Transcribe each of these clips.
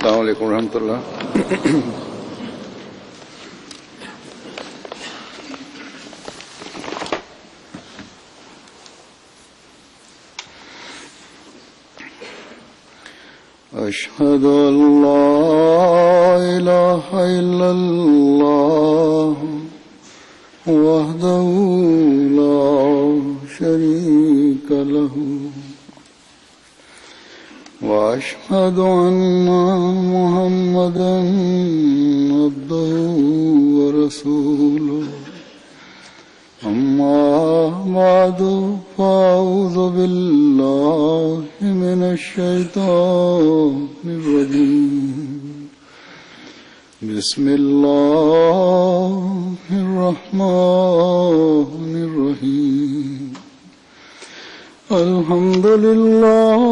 अस्सलामु अलैकुम रहमतुल्लाह। أشهد أن لا إله إلا الله وحده لا شريك له وأشهد أن محمدا عبده ورسوله أما بعد فأعوذ بالله من الشيطان الرجيم بسم الله الرحمن الرحيم الحمد لله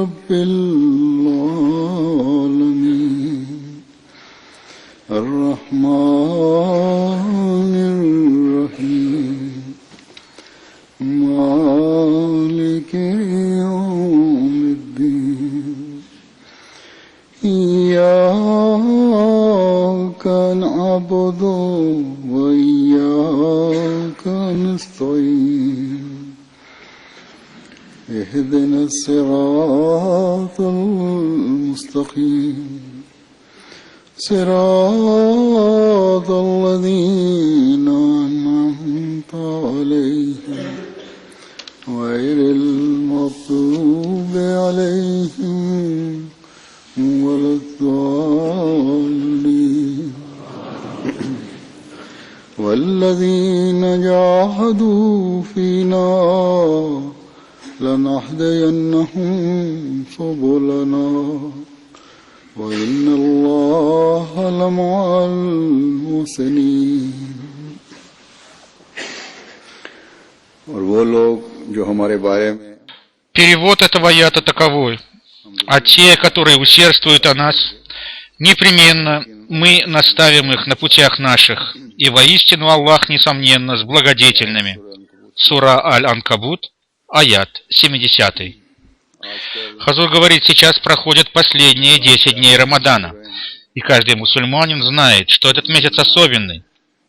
رب العالمين الرحمن الرحيم مالك يوم الدين إياك نعبد وإياك نستعين اهدنا الصراط المستقيم صراط الذين أنعمت عليهم غير المغضوب عليهم ولا الضالين والذين جاهدوا فينا لنهدينهم سبلنا وإن الله لمع المحسنين। और वो लोग जो हमारे बारे में Перевод этого аята таковой: а те, которые усердствуют о нас, непременно мы наставим их на путях наших, и воистину Аллах, несомненно, с благодетельными. Сура Аль-Анкабут, аят 70. Хазур говорит, сейчас проходят последние 10 дней Рамадана, и каждый мусульманин знает, что этот месяц особенный,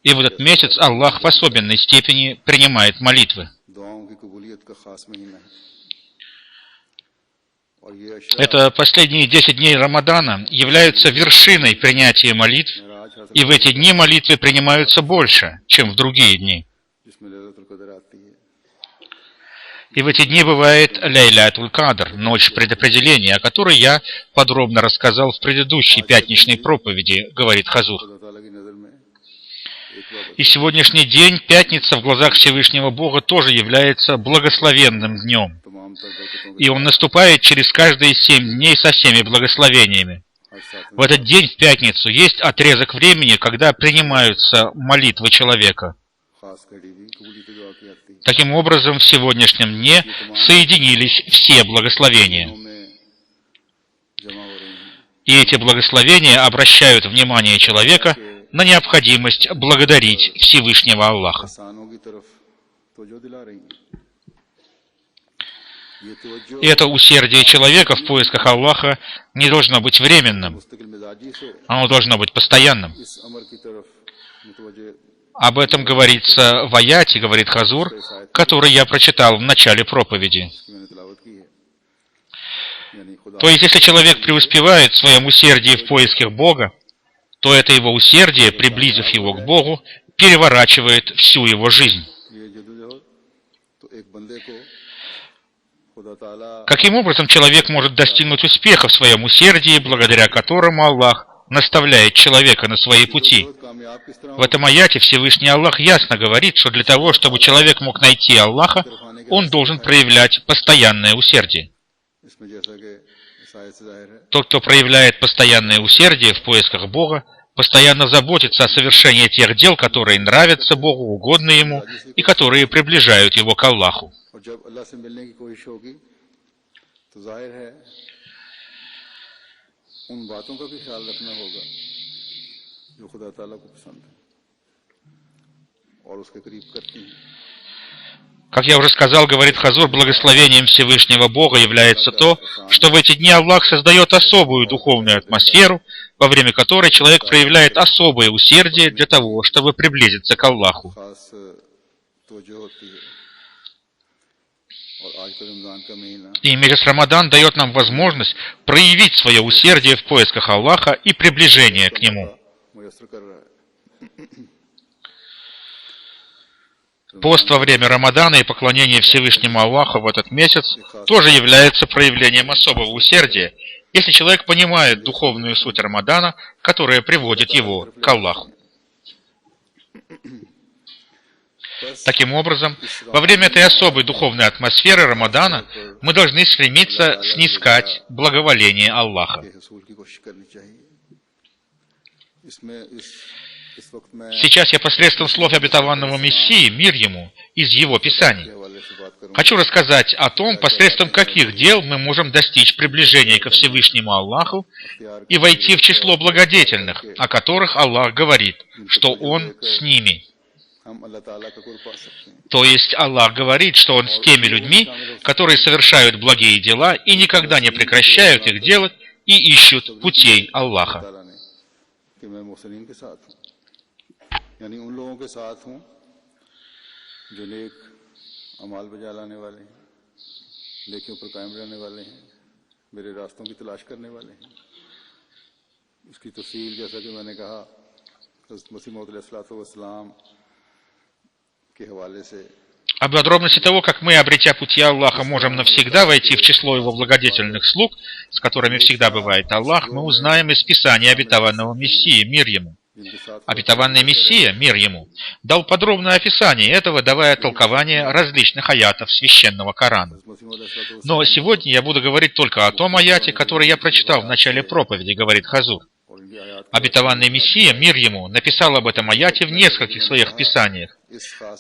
и в этот месяц Аллах в особенной степени принимает молитвы. Это последние 10 дней Рамадана являются вершиной принятия молитв, и в эти дни молитвы принимаются больше, чем в другие дни. И в эти дни бывает Ляйлятуль Кадр, ночь предопределения, о которой я подробно рассказал в предыдущей пятничной проповеди, говорит Хазур. И сегодняшний день, пятница, в глазах Всевышнего Бога тоже является благословенным днем. И он наступает через каждые 7 дней со всеми благословениями. В этот день, в пятницу, есть отрезок времени, когда принимаются молитвы человека. Таким образом, в сегодняшнем дне соединились все благословения. И эти благословения обращают внимание человека на необходимость благодарить Всевышнего Аллаха. И это усердие человека в поисках Аллаха не должно быть временным. Оно должно быть постоянным. Об этом говорится в аяте, говорит Хазур, который я прочитал в начале проповеди. То есть, если человек преуспевает в своем усердии в поисках Бога, то это его усердие, приблизив его к Богу, переворачивает всю его жизнь. Каким образом человек может достигнуть успеха в своем усердии, благодаря которому Аллах наставляет человека на свои пути? В этом аяте Всевышний Аллах ясно говорит, что для того, чтобы человек мог найти Аллаха, он должен проявлять постоянное усердие. Тот, кто проявляет постоянное усердие в поисках Бога, постоянно заботится о совершении тех дел, которые нравятся Богу, угодны Ему, и которые приближают его к Аллаху. Как я уже сказал, говорит Хазур, благословением Всевышнего Бога является то, что в эти дни Аллах создает особую духовную атмосферу, во время которой человек проявляет особое усердие для того, чтобы приблизиться к Аллаху. И месяц Рамадан дает нам возможность проявить свое усердие в поисках Аллаха и приближения к Нему. Пост во время Рамадана и поклонение Всевышнему Аллаху в этот месяц тоже является проявлением особого усердия, если человек понимает духовную суть Рамадана, которая приводит его к Аллаху. Таким образом, во время этой особой духовной атмосферы Рамадана мы должны стремиться снискать благоволение Аллаха. Сейчас я посредством слов обетованного Мессии, мир ему, из его Писаний, хочу рассказать о том, посредством каких дел мы можем достичь приближения ко Всевышнему Аллаху и войти в число благодетельных, о которых Аллах говорит, что Он с ними. То есть Аллах говорит, что Он с теми людьми, которые совершают благие дела и никогда не прекращают их делать и ищут путей Аллаха. यानी उन लोगों के साथ हूँ जो नेक अमाल बजा लाने वाले हैं, नेकियों पर कायम रहने वाले हैं, मेरे रास्तों की तलाश करने वाले हैं। इसकी तफसील जैसा कि मैंने कहा हज़रत मसीह मौद अलैहिस्सलाम के हवाले से о подробности того, как мы, обретя пути Аллаха, можем навсегда войти в число Его благодетельных слуг, с которыми всегда бывает Аллах, мы узнаем из Писания обетованного Мессии, мир Ему. Обетованный Мессия, мир Ему, дал подробное описание этого, давая толкование различных аятов Священного Корана. Но сегодня я буду говорить только о том аяте, который я прочитал в начале проповеди, говорит Хазур. Обетованный Мессия, мир Ему, написал об этом аяте в нескольких своих писаниях.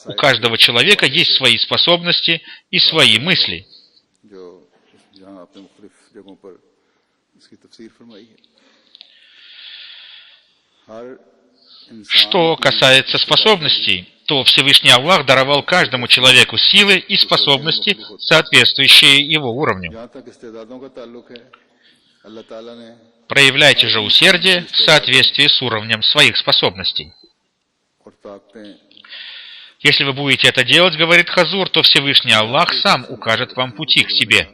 У каждого человека есть свои способности и свои мысли. Что касается способностей, то Всевышний Аллах даровал каждому человеку силы и способности, соответствующие его уровню. Проявляйте же усердие в соответствии с уровнем своих способностей. Если вы будете это делать, говорит Хазур, то Всевышний Аллах сам укажет вам пути к себе.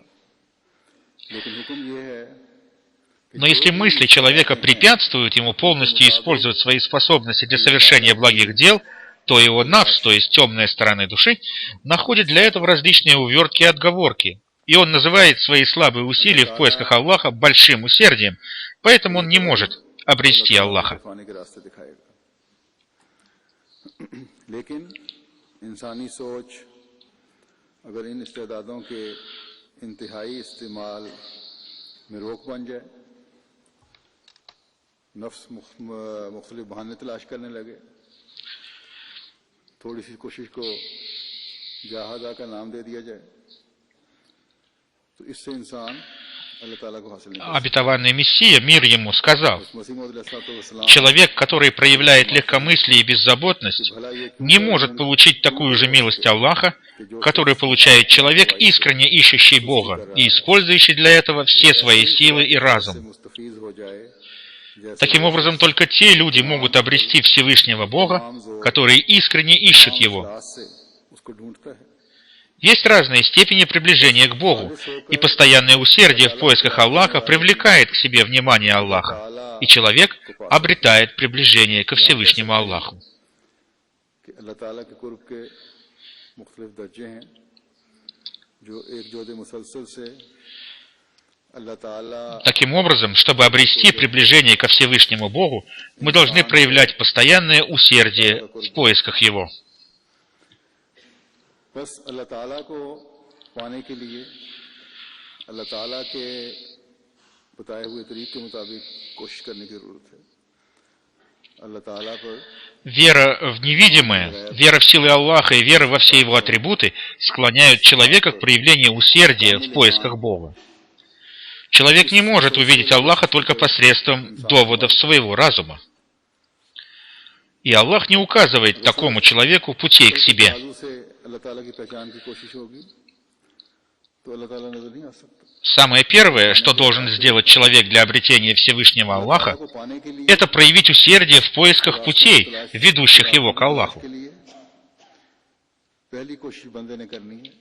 Но если мысли человека препятствуют ему полностью использовать свои способности для совершения благих дел, то его нафс, то есть темная сторона души, находит для этого различные увертки и отговорки. И он называет свои слабые усилия в поисках Аллаха большим усердием, поэтому он не может обрести Аллаха. नफ्स मुख्तलिफ बहाने तलाश करने लगे, थोड़ी सी कोशिश को जहादा का नाम दे दिया जाए, तो इससे इंसान अल्लाह ताला को हासिल नहीं कर सकता। Обетованный Мессия, мир ему, сказал: человек, который проявляет легкомыслие и беззаботность, не может получить такую же милость Аллаха, которую получает человек, искренне ищущий Бога и использующий для этого все свои силы и разум. Таким образом, только те люди могут обрести Всевышнего Бога, которые искренне ищут Его. Есть разные степени приближения к Богу, и постоянное усердие в поисках Аллаха привлекает к себе внимание Аллаха, и человек обретает приближение ко Всевышнему Аллаху. Таким образом, чтобы обрести приближение ко Всевышнему Богу, мы должны проявлять постоянное усердие в поисках Его. Вера в невидимое, вера в силы Аллаха и вера во все Его атрибуты склоняют человека к проявлению усердия в поисках Бога. Человек не может увидеть Аллаха только посредством доводов своего разума. И Аллах не указывает такому человеку путей к себе. अल्लाह ताला की पहचान की कोशिश होगी तो अल्लाह ताला नजर नहीं आ सकता। Самое первое, что должен сделать человек для обретения Всевышнего Аллаха, это проявить усердие в поисках путей, ведущих его к Аллаху. पहली कोशिश बंदे ने करनी है।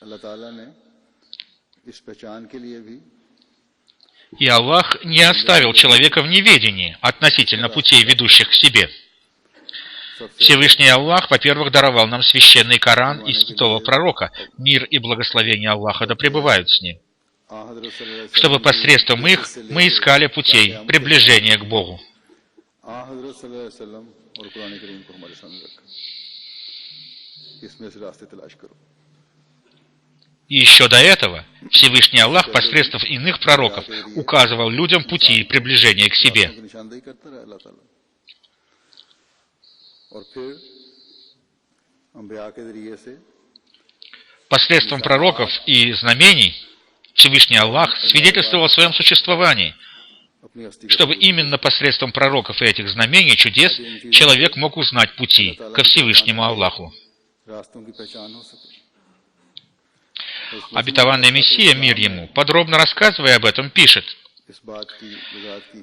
अल्लाह ताला ने इस पहचान के लिए भी И Аллах не оставил человека в неведении относительно путей, ведущих к себе. Всевышний Аллах, во-первых, даровал нам священный Коран и святого пророка, мир и благословение Аллаха да пребывают с ним, чтобы посредством их мы искали путей приближения к Богу. И еще до этого Всевышний Аллах посредством иных пророков указывал людям пути приближения к себе. Посредством пророков и знамений Всевышний Аллах свидетельствовал о своем существовании, чтобы именно посредством пророков и этих знамений, чудес, человек мог узнать пути ко Всевышнему Аллаху. Обетованный Мессия, мир ему, подробно рассказывая об этом, пишет: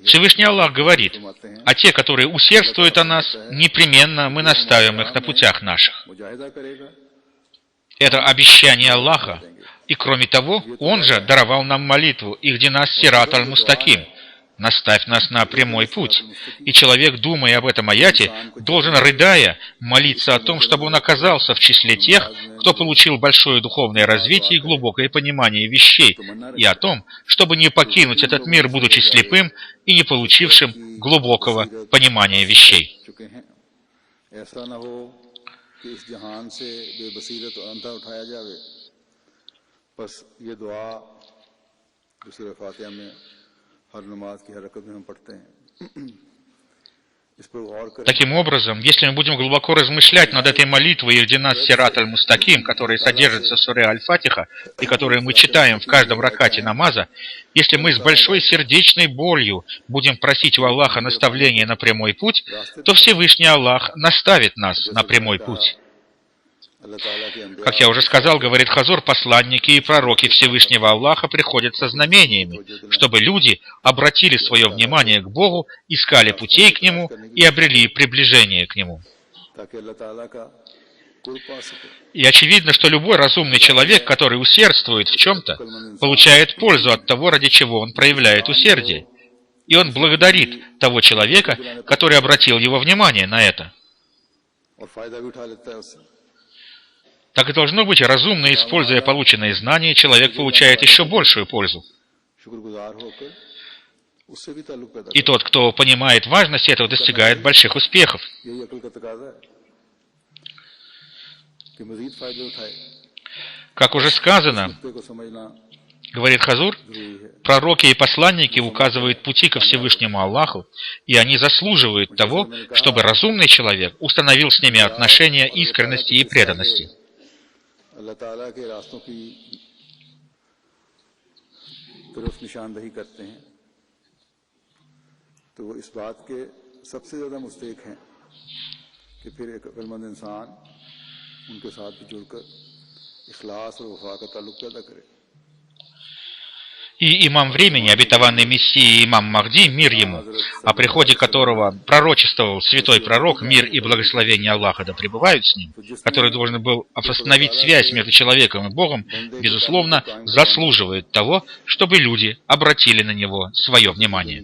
Всевышний Аллах говорит: а те, которые усердствуют о нас, непременно мы наставим их на путях наших. Это обещание Аллаха. И кроме того, Он же даровал нам молитву «Ихди нас сират аль-мустаким», «Наставь нас на прямой путь». И человек, думая об этом аяте, должен, рыдая, молиться о том, чтобы он оказался в числе тех, кто получил большое духовное развитие и глубокое понимание вещей, и о том, чтобы не покинуть этот мир, будучи слепым и не получившим глубокого понимания вещей. Таким образом, если мы будем глубоко размышлять над этой молитвой «Ихди нас сират аль-мустаким», которая содержится в суре Аль-Фатиха и которую мы читаем в каждом ракате намаза, если мы с большой сердечной болью будем просить у Аллаха наставления на прямой путь, то Всевышний Аллах наставит нас на прямой путь. Как я уже сказал, говорит Хазур, посланники и пророки Всевышнего Аллаха приходят со знамениями, чтобы люди обратили свое внимание к Богу, искали путей к Нему и обрели приближение к Нему. И очевидно, что любой разумный человек, который усердствует в чем-то, получает пользу от того, ради чего он проявляет усердие. И он благодарит того человека, который обратил его внимание на это. Так и должно быть, разумно используя полученные знания, человек получает еще большую пользу. И тот, кто понимает важность этого, достигает больших успехов. Как уже сказано, говорит Хазур, пророки и посланники указывают пути ко Всевышнему Аллаху, и они заслуживают того, чтобы разумный человек установил с ними отношения искренности и преданности. अल्लाह ताला के रास्तों की तरफ निशानदही करते हैं तो वो इस बात के सबसे ज़्यादा मुस्तहिक हैं कि फिर एक अक्लमंद इंसान उनके साथ भी जुड़कर इखलास और वफा का ताल्लुक पैदा करे. И имам времени, обетованный Мессией имам Махди, мир ему, о приходе которого пророчествовал святой пророк, мир и благословение Аллаха да пребывают с ним, который должен был восстановить связь между человеком и Богом, безусловно, заслуживает того, чтобы люди обратили на него свое внимание.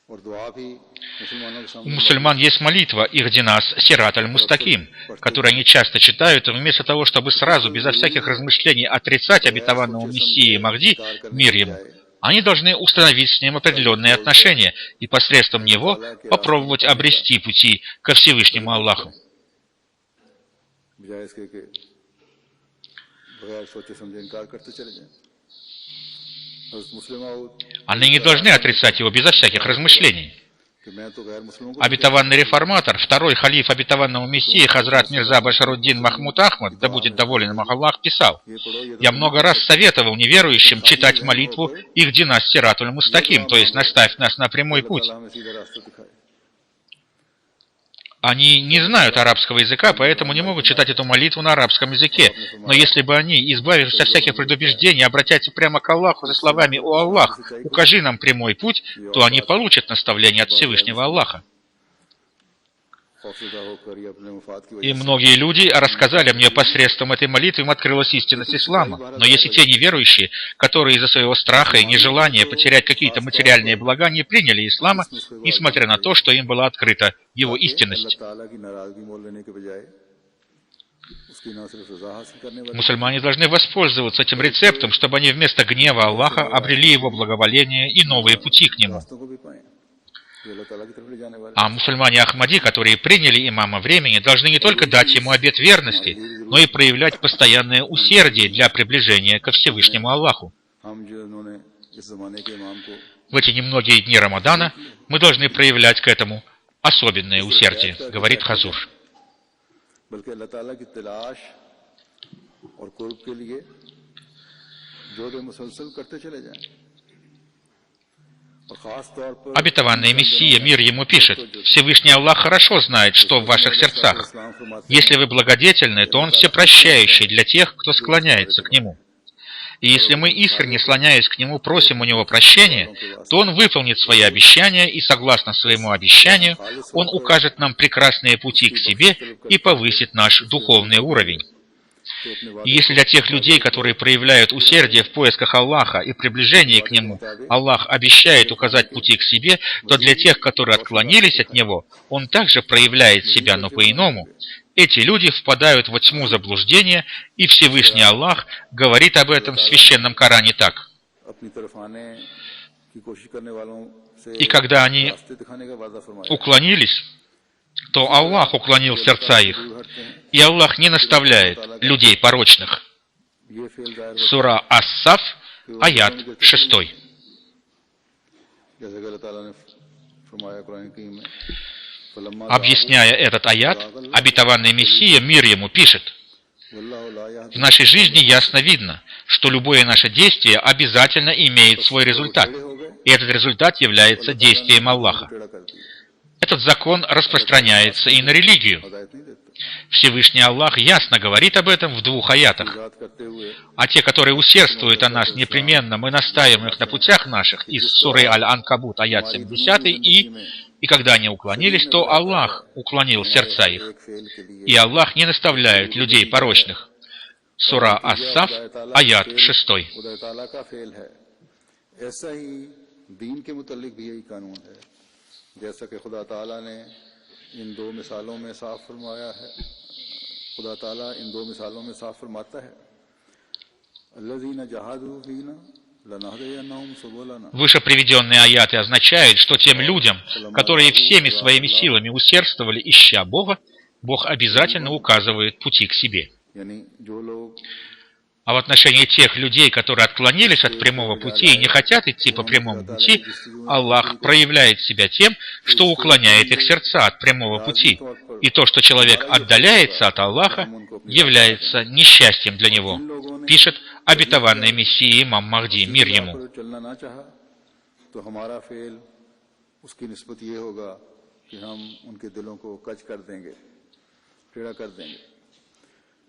У мусульман есть молитва «Ихди нас сират аль-мустаким», которую они часто читают, и вместо того, чтобы сразу, безо всяких размышлений, отрицать обетованного Мессии Махди, мир ему, они должны установить с ним определенные отношения и посредством него попробовать обрести пути ко Всевышнему Аллаху. Они не должны отрицать его безо всяких размышлений. Обетованный реформатор, второй халиф обетованного Мессии Хазрат Мирза Башаруддин Махмуд Ахмад, да будет доволен им Аллах, писал: «Я много раз советовал неверующим читать молитву «Ихди нас сират аль-мустаким», то есть «Наставь нас на прямой путь». Они не знают арабского языка, поэтому не могут читать эту молитву на арабском языке. Но если бы они, избавившись от всяких предубеждений, обратятся прямо к Аллаху со словами «О Аллах, укажи нам прямой путь», то они получат наставление от Всевышнего Аллаха. И многие люди рассказали мне посредством этой молитвы, им открылась истинность ислама. Но есть и те неверующие, которые из-за своего страха и нежелания потерять какие-то материальные блага не приняли ислама, несмотря на то, что им была открыта его истинность. Мусульмане должны воспользоваться этим рецептом, чтобы они вместо гнева Аллаха обрели его благоволение и новые пути к нему. А мусульмане Ахмади, которые приняли имама времени, должны не только дать ему обет верности, но и проявлять постоянное усердие для приближения ко Всевышнему Аллаху. В эти немногие дни Рамадана мы должны проявлять к этому особенное усердие, говорит Хазур. Обетованный Мессия, мир ему, пишет: «Всевышний Аллах хорошо знает, что в ваших сердцах. Если вы благодетельны, то Он всепрощающий для тех, кто склоняется к Нему. И если мы искренне, склоняясь к Нему, просим у Него прощения, то Он выполнит свои обещания, и согласно своему обещанию, Он укажет нам прекрасные пути к себе и повысит наш духовный уровень». И если для тех людей, которые проявляют усердие в поисках Аллаха и приближении к Нему, Аллах обещает указать пути к себе, то для тех, которые отклонились от Него, Он также проявляет себя, но по-иному. Эти люди впадают во тьму заблуждения, и Всевышний Аллах говорит об этом в Священном Коране так: «И когда они уклонились, то Аллах уклонил сердца их, и Аллах не наставляет людей порочных». Сура Ас-Саф, аят 6. Объясняя этот аят, обетованный Мессия, мир ему, пишет: «В нашей жизни ясно видно, что любое наше действие обязательно имеет свой результат, и этот результат является действием Аллаха. Этот закон распространяется и на религию. Всевышний Аллах ясно говорит об этом в 2 аятах. А те, которые усердствуют о нас непременно, мы наставим их на путях наших» из суры Аль-Анкабут, аят 70, и когда они уклонились, то Аллах уклонил сердца их, и Аллах не наставляет людей порочных. Сура Ас-Саф, аят 6. जैसा कि खुदा ताला ने इन 2 मिसालों में साफ फरमाया है, खुदा ताला इन 2 मिसालों में साफ फरमाता है, अल्लज़ीना जहादू फीना लनहदियन्नहुम सुबुलना. Выше приведенные аяты означают, что тем людям, которые всеми своими силами усердствовали, ища Бога, Бог обязательно указывает пути к себе. А в отношении тех людей, которые отклонились от прямого пути и не хотят идти по прямому пути, Аллах проявляет себя тем, что уклоняет их сердца от прямого пути. И то, что человек отдаляется от Аллаха, является несчастьем для него, пишет обетованный Мессия имам Махди, мир ему.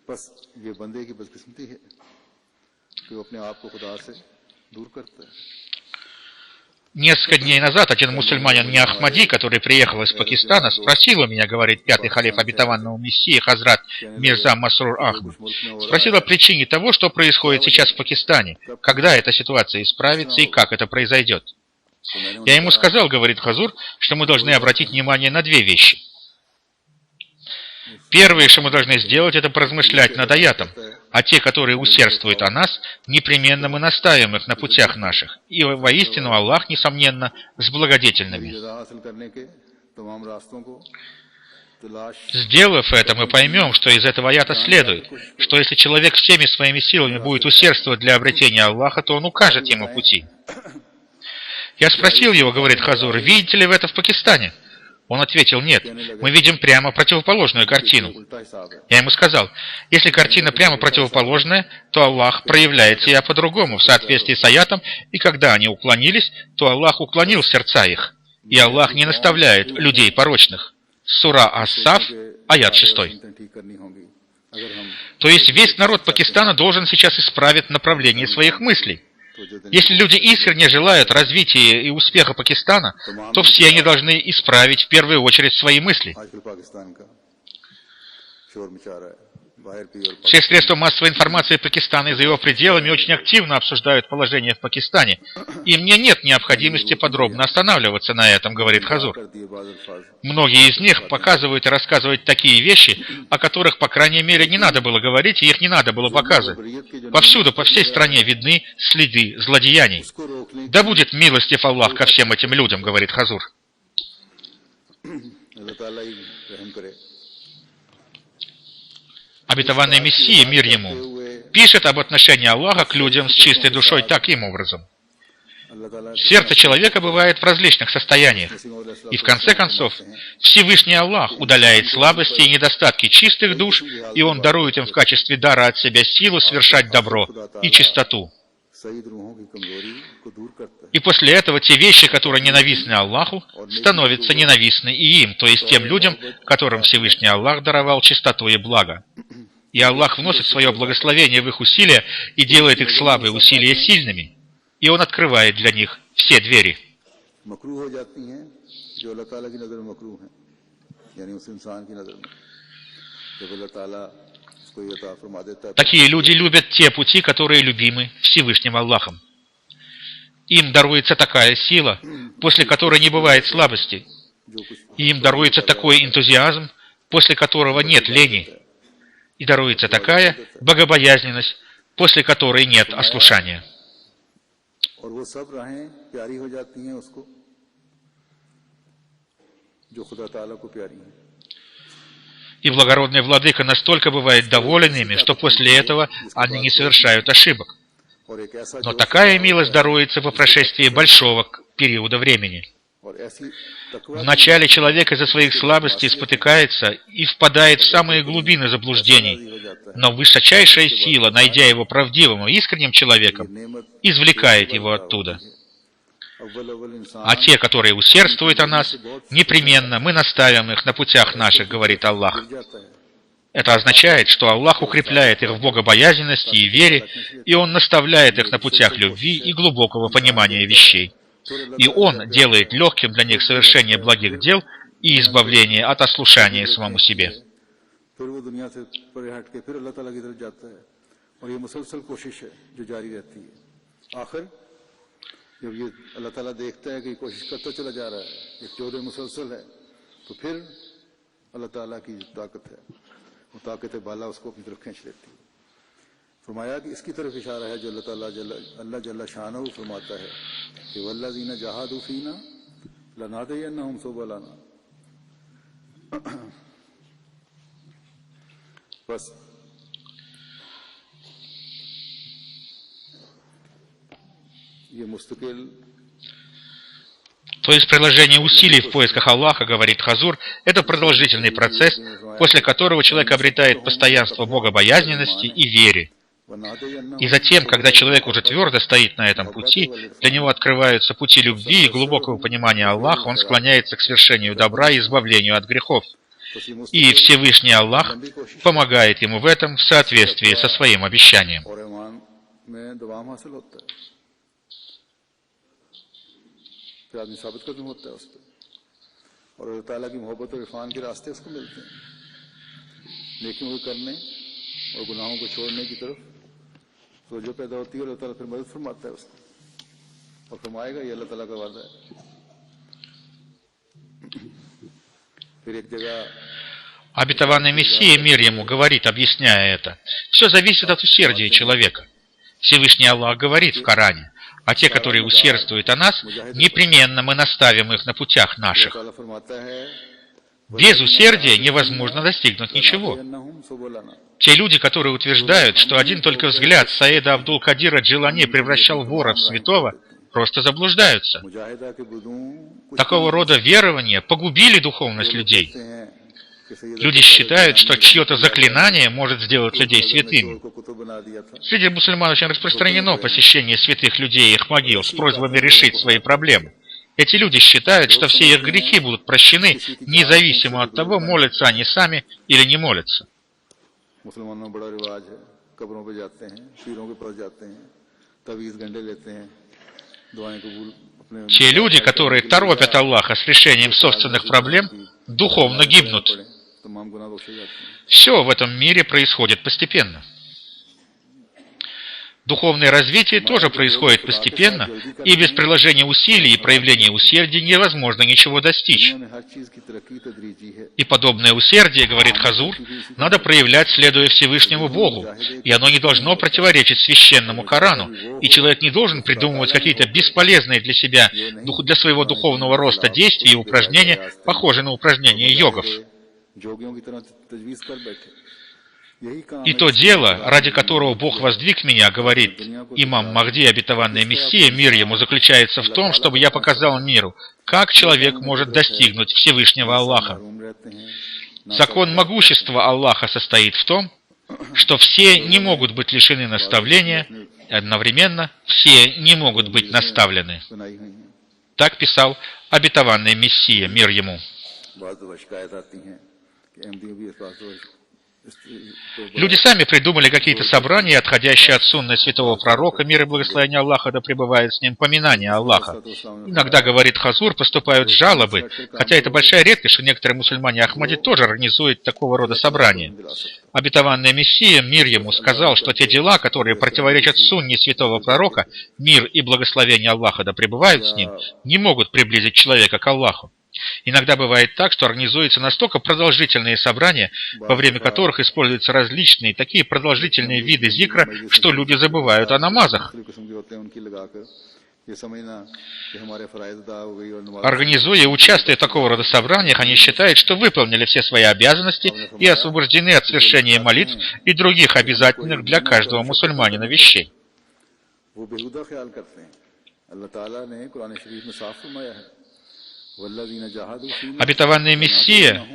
बस ये बंदे की बदकिस्मती है कि वो अपने आप को खुदा से दूर करता है. Несколько дней назад один мусульманин не Ахмади, который приехал из Пакистана, спросил у меня, говорит 5-й халиф обетованного Мессии Хазрат Мирза Масрур Ахмад, спросил о причине того, что происходит сейчас в Пакистане, когда эта ситуация исправится и как это произойдет. Я ему сказал, говорит Хазур, что мы должны обратить внимание на 2 вещи. Первое, что мы должны сделать, это поразмышлять над аятом, а те, которые усердствуют о нас, непременно мы наставим их на путях наших, и воистину Аллах, несомненно, с благодетельными. Сделав это, мы поймем, что из этого аята следует, что если человек всеми своими силами будет усердствовать для обретения Аллаха, то он укажет ему пути. Я спросил его, говорит Хазур, видите ли вы это в Пакистане? Он ответил: нет, мы видим прямо противоположную картину. Я ему сказал: если картина прямо противоположная, то Аллах проявляет себя по-другому, в соответствии с аятом, и когда они уклонились, то Аллах уклонил сердца их, и Аллах не наставляет людей порочных. Сура Ас-Саф, аят 6. То есть весь народ Пакистана должен сейчас исправить направление своих мыслей. Если люди искренне желают развития и успеха Пакистана, то все они должны исправить в первую очередь свои мысли. Все средства массовой информации Пакистана и за его пределами очень активно обсуждают положение в Пакистане, и мне нет необходимости подробно останавливаться на этом, говорит Хазур. Многие из них показывают и рассказывают такие вещи, о которых, по крайней мере, не надо было говорить, и их не надо было показывать. Повсюду, по всей стране видны следы злодеяний. Да будет милостив Аллах ко всем этим людям, говорит Хазур. Обетованный Мессия, мир ему, пишет об отношении Аллаха к людям с чистой душой таким образом. Сердце человека бывает в различных состояниях, и в конце концов Всевышний Аллах удаляет слабости и недостатки чистых душ, и Он дарует им в качестве дара от себя силу совершать добро и чистоту. И после этого те вещи, которые ненавистны Аллаху, становятся ненавистны и им, то есть тем людям, которым Всевышний Аллах даровал чистоту и благо. И Аллах вносит свое благословение в их усилия и делает их слабые усилия сильными, и Он открывает для них все двери. Такие люди любят те пути, которые любимы Всевышним Аллахом. Им даруется такая сила, после которой не бывает слабости. И им даруется такой энтузиазм, после которого нет лени. И даруется такая богобоязненность, после которой нет ослушания. И благородный владыка настолько бывает доволен ими, что после этого они не совершают ошибок. Но такая милость даруется по прошествии большого периода времени. Вначале человек из-за своих слабостей спотыкается и впадает в самые глубины заблуждений, но высочайшая сила, найдя его правдивым и искренним человеком, извлекает его оттуда. А те, которые усердствуют о нас, непременно мы наставим их на путях наших, говорит Аллах. Это означает, что Аллах укрепляет их в богобоязненности и вере, и Он наставляет их на путях любви и глубокого понимания вещей. И Он делает легким для них совершение благих дел и избавление от ослушания самому себе. जब ये अल्लाह ताला देखता है कि कोशिश करता चला जा रहा है, एक जोर मुसलसल है, तो फिर अल्लाह ताला की ताकत है, वो ताकत बाला उसको अपनी तरफ खींच लेती है। फरमाया कि इसकी तरफ इशारा है जो अल्लाह जल्ला शानहू फरमाता है कि वल्लज़ीना जहादू फीना लनहदियन्नहुम सुबुलना। बस То есть приложение усилий в поисках Аллаха, говорит Хазур, это продолжительный процесс, после которого человек обретает постоянство богобоязненности и вере. И затем, когда человек уже твердо стоит на этом пути, для него открываются пути любви и глубокого понимания Аллаха, он склоняется к свершению добра и избавлению от грехов. И Всевышний Аллах помогает ему в этом в соответствии со своим обещанием. आदमी साबित कदम होता है उस पर और अल्लाह ताला की मोहब्बत और इरफान के रास्ते उसको मिलते हैं नेकियों को करने और गुनाहों को छोड़ने की तरफ तवज्जो पैदा होती है और अल्लाह ताला फिर मदद फरमाता है उसको और फरमाएगा ये अल्लाह ताला का वादा है। फिर एक जगह Обетованный Мессия, мир ему, говорит, объясняя это, все зависит от усердия человека. Всевышний Аллах говорит в Коране: а те, которые усердствуют о нас, непременно мы наставим их на путях наших. Без усердия невозможно достигнуть ничего. Те люди, которые утверждают, что один только взгляд Саида Абдул-Кадира Джилани превращал вора в святого, просто заблуждаются. Такого рода верования погубили духовность людей. Люди считают, что чье-то заклинание может сделать людей святыми. Среди мусульман очень распространено посещение святых людей и их могил с просьбами решить свои проблемы. Эти люди считают, что все их грехи будут прощены, независимо от того, молятся они сами или не молятся. मुसलमानों में बड़ा रिवाज है, कब्रों पे जाते हैं, पीरों के पास जाते हैं, तवीज़ गंडे लेते हैं, दुआएं कबूल अपने Те люди, которые торопят Аллаха с решением собственных проблем, духовно гибнут. तमाम गुनाह बख्शे जाते हैं। Все в этом мире происходит постепенно. Духовное развитие тоже происходит постепенно, и без приложения усилий и проявления усердия невозможно ничего достичь. दुनिया में हर चीज की तरक्की तदरीजी है। И подобное усердие, говорит Хазур, надо проявлять, следуя Всевышнему Богу, и оно не должно противоречить священному Корану, и человек не должен придумывать какие-то бесполезные для себя, для своего духовного роста действия и упражнения, похожие на упражнения йогов. जोगियों की तरह तजवीज कर बैठे। यही काम И то дело, ради которого Бог воздвиг меня, говорит имам Махди, обетованный Мессия, мир ему, заключается в том, чтобы я показал миру, как человек может достигнуть Всевышнего Аллаха. रूम रहते हैं। Закон могущества Аллаха состоит в том, что все не могут быть лишены наставления, и одновременно все не могут быть наставлены. बनाई हुई हैं। Так писал обетованный Мессия, мир ему. बाद दफा शिकायत आती हैं कि अहमदियों भी इस बात को Люди сами придумали какие-то собрания, отходящие от сунны святого пророка, мир и благословение Аллаха да пребывает с ним, поминания Аллаха. Иногда, говорит Хазур, поступают жалобы, хотя это большая редкость, что некоторые мусульмане Ахмади тоже организуют такого рода собрания. Обетованный Мессия, мир ему, сказал, что те дела, которые противоречат сунне святого пророка, мир и благословение Аллаха да пребывают с ним, не могут приблизить человека к Аллаху. Иногда бывает так, что организуются настолько продолжительные собрания, во время которых используются различные такие продолжительные виды зикра, что люди забывают о намазах. Организуя и участвуя в такого рода собраниях, они считают, что выполнили все свои обязанности и освобождены от совершения молитв и других обязательных для каждого мусульманина вещей. Обетованный Мессия,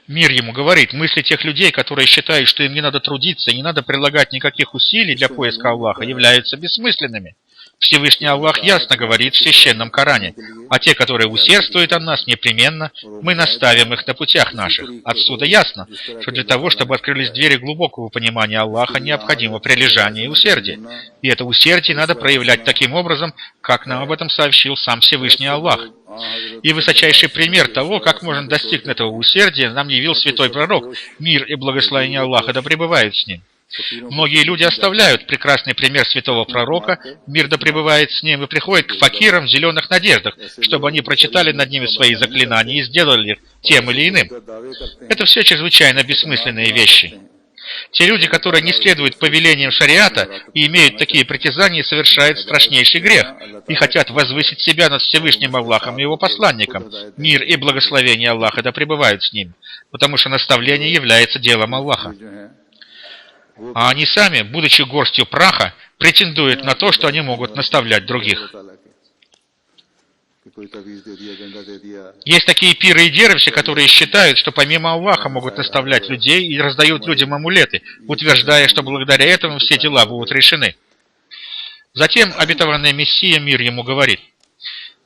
мир ему, говорит, мысли тех людей, которые считают, что им не надо трудиться и не надо прилагать никаких усилий для поиска Аллаха, являются бессмысленными. Всевышний Аллах ясно говорит в Священном Коране, а те, которые усердствуют о нас, непременно мы наставим их на путях наших. Отсюда ясно, что для того, чтобы открылись двери глубокого понимания Аллаха, необходимо прилежание и усердие. И это усердие надо проявлять таким образом, как нам об этом сообщил сам Всевышний Аллах. И высочайший пример того, как можно достигнуть этого усердия, нам явил святой пророк, мир и благословение Аллаха да пребывают с ним. Многие люди оставляют прекрасный пример святого пророка, мир да пребывает с ним, и приходят к факирам в зеленых надеждах, чтобы они прочитали над ними свои заклинания и сделали их тем или иным. Это все чрезвычайно бессмысленные вещи. Те люди, которые не следуют повелениям шариата и имеют такие притязания, совершают страшнейший грех и хотят возвысить себя над Всевышним Аллахом и его посланником. Мир и благословение Аллаха да пребывают с ним, потому что наставление является делом Аллаха. А они сами, будучи горстью праха, претендуют на то, что они могут наставлять других. Есть такие пиры и дервиши, которые считают, что помимо Аллаха могут наставлять людей и раздают людям амулеты, утверждая, что благодаря этому все дела будут решены. Затем обетованный Мессия, мир ему, говорит,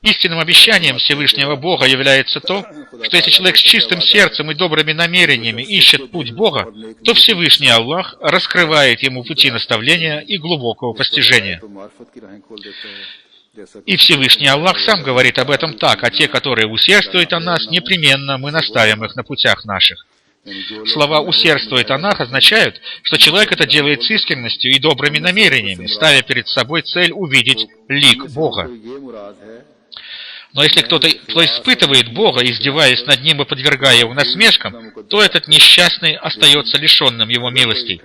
истинным обещанием Всевышнего Бога является то, что если человек с чистым сердцем и добрыми намерениями ищет путь Бога, то Всевышний Аллах раскрывает ему пути наставления и глубокого постижения. И Всевышний Аллах сам говорит об этом так, а те, которые усердствуют о нас, непременно мы наставим их на путях наших. Слова «усердствует о нас» означают, что человек это делает с искренностью и добрыми намерениями, ставя перед собой цель увидеть лик Бога. Но если кто-то испытывает Бога, издеваясь над ним и подвергая его насмешкам, то этот несчастный остается лишенным его милостей.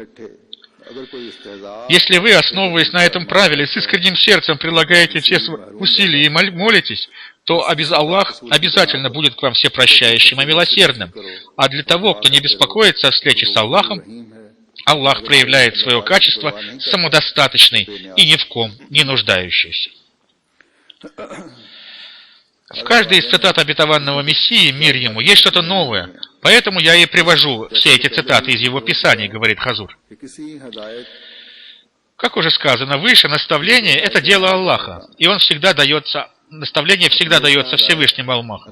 Если вы, основываясь на этом правиле, с искренним сердцем прилагаете все усилия и молитесь, то Аллах обязательно будет к вам всепрощающим и милосердным. А для того, кто не беспокоится о встрече с Аллахом, Аллах проявляет свое качество самодостаточный и ни в ком не нуждающийся. В каждой из цитат обетованного Мессии, мир ему, есть что-то новое. Поэтому я и привожу все эти цитаты из его писаний, говорит Хазур. Как уже сказано выше, наставление – это дело Аллаха, и он всегда дается наставление всегда дается Всевышним Аллаху.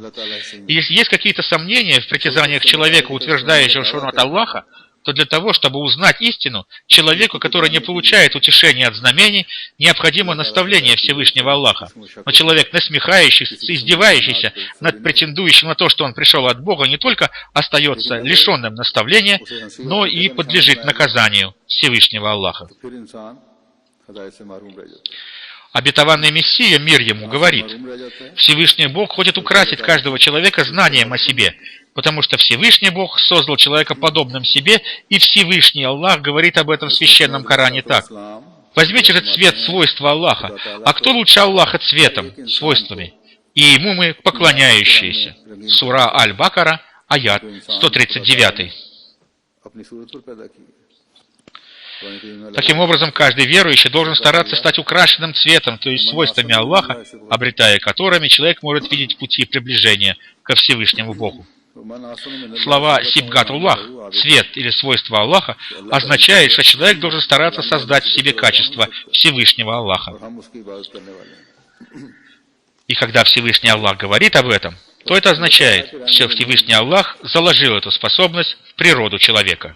И если есть какие-то сомнения в притязаниях человека, утверждающего, что он от Аллаха, то для того, чтобы узнать истину, человеку, который не получает утешения от знамений, необходимо наставление Всевышнего Аллаха. Но человек, насмехающийся, издевающийся над претендующим на то, что он пришел от Бога, не только остается лишенным наставления, но и подлежит наказанию Всевышнего Аллаха. Обетованный Мессия, мир ему, говорит: Всевышний Бог хочет украсить каждого человека знанием о себе, потому что Всевышний Бог создал человека подобным себе, и Всевышний Аллах говорит об этом в Священном Коране так: возьмите же цвет свойства Аллаха, а кто лучше Аллаха цветом, свойствами? И ему мы поклоняющиеся. Сура Аль-Бакара, аят 139. Таким образом, каждый верующий должен стараться стать украшенным цветом, то есть свойствами Аллаха, обретая которыми человек может видеть пути приближения ко Всевышнему Богу. Слова «сибгат-уллах» – цвет или свойство Аллаха – означает, что человек должен стараться создать в себе качество Всевышнего Аллаха. И когда Всевышний Аллах говорит об этом, то это означает, что Всевышний Аллах заложил эту способность в природу человека.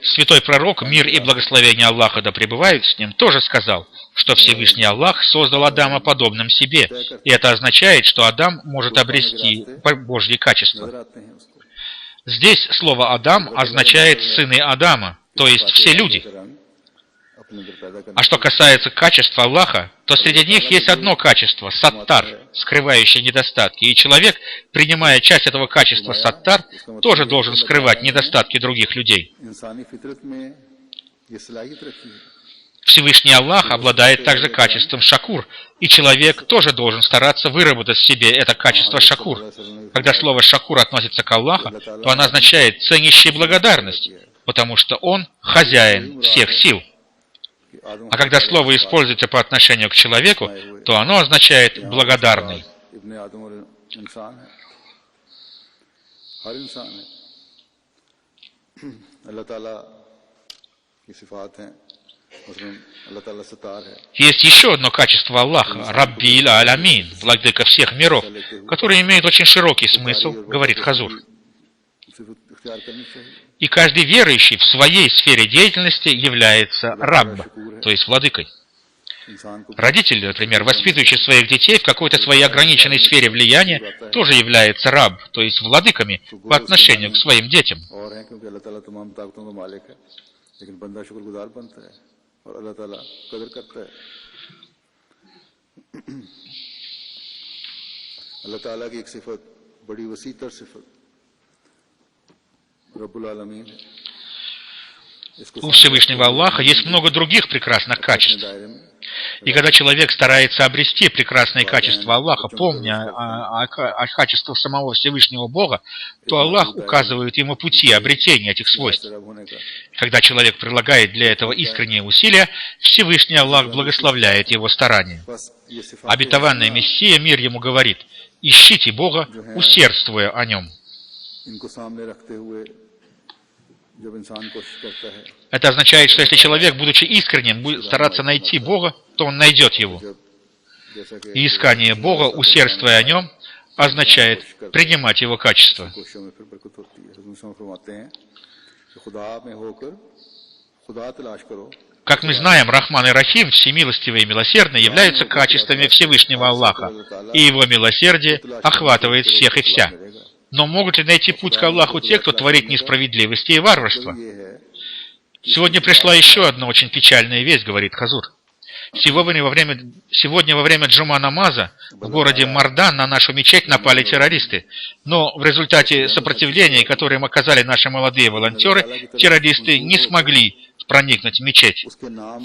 Святой пророк, мир и благословение Аллаха да пребывают с ним, тоже сказал, что Всевышний Аллах создал Адама подобным себе, и это означает, что Адам может обрести Божьи качества. Здесь слово «Адам» означает «сыны Адама», то есть все люди. А что касается качества Аллаха, то среди них есть одно качество – саттар, скрывающее недостатки. И человек, принимая часть этого качества саттар, тоже должен скрывать недостатки других людей. Всевышний Аллах обладает также качеством шакур, и человек тоже должен стараться выработать в себе это качество шакур. Когда слово шакур относится к Аллаху, то оно означает ценящий благодарность, потому что Он хозяин всех сил. А когда слово используется по отношению к человеку, то оно означает благодарный. Есть еще одно качество Аллаха, Раббиль Алямин, владыка всех миров, который имеет очень широкий смысл, говорит Хазур. И каждый верующий в своей сфере деятельности является рабб, то есть владыкой. Родители, например, воспитывающие своих детей в какой-то своей ограниченной сфере влияния, тоже являются раб, то есть владыками по отношению к своим детям. У Всевышнего Аллаха есть много других прекрасных качеств. И когда человек старается обрести прекрасные качества Аллаха, помня о качествах самого Всевышнего Бога, то Аллах указывает ему пути обретения этих свойств. Когда человек прилагает для этого искренние усилия, Всевышний Аллах благословляет его старания. Обетованный Мессия, мир ему, говорит: «Ищите Бога, усердствуя о Нем». Это означает, что если человек, будучи искренним, будет стараться найти Бога, то он найдет Его. И искание Бога, усердствуя о Нем, означает принимать Его качества. Как мы знаем, Рахман и Рахим, всемилостивый и милосердный, являются качествами Всевышнего Аллаха, и Его милосердие охватывает всех и вся. Но могут ли найти путь к Аллаху те, кто творит несправедливости и варварство? Сегодня пришла еще одна очень печальная весть, говорит Хазур. Сегодня во время джума намаза в городе Мардан на нашу мечеть напали террористы. Но в результате сопротивления, которое им оказали наши молодые волонтеры, террористы не смогли проникнуть в мечеть.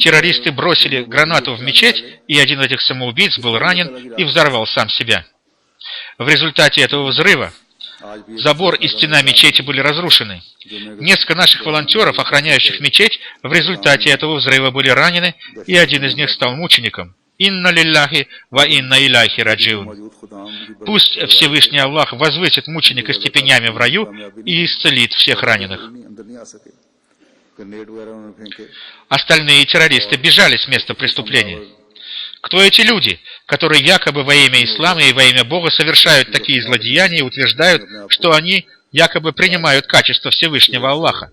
Террористы бросили гранату в мечеть, и один из этих самоубийц был ранен и взорвал сам себя. В результате этого взрыва забор и стена мечети были разрушены. Несколько наших волонтеров, охраняющих мечеть, в результате этого взрыва были ранены, и один из них стал мучеником. Инна лилляхи ва инна иляхи раджиун. मौजूद खुदाम की Пусть Всевышний Аллах возвысит мученика степенями в раю и исцелит всех раненых. अंदर नहीं आ सके ग्रेनेड वगैरह उन्होंने फेंके Остальные террористы бежали с места преступления. Кто эти люди, которые якобы во имя ислама и во имя Бога совершают такие злодеяния и утверждают, что они якобы принимают качество Всевышнего Аллаха?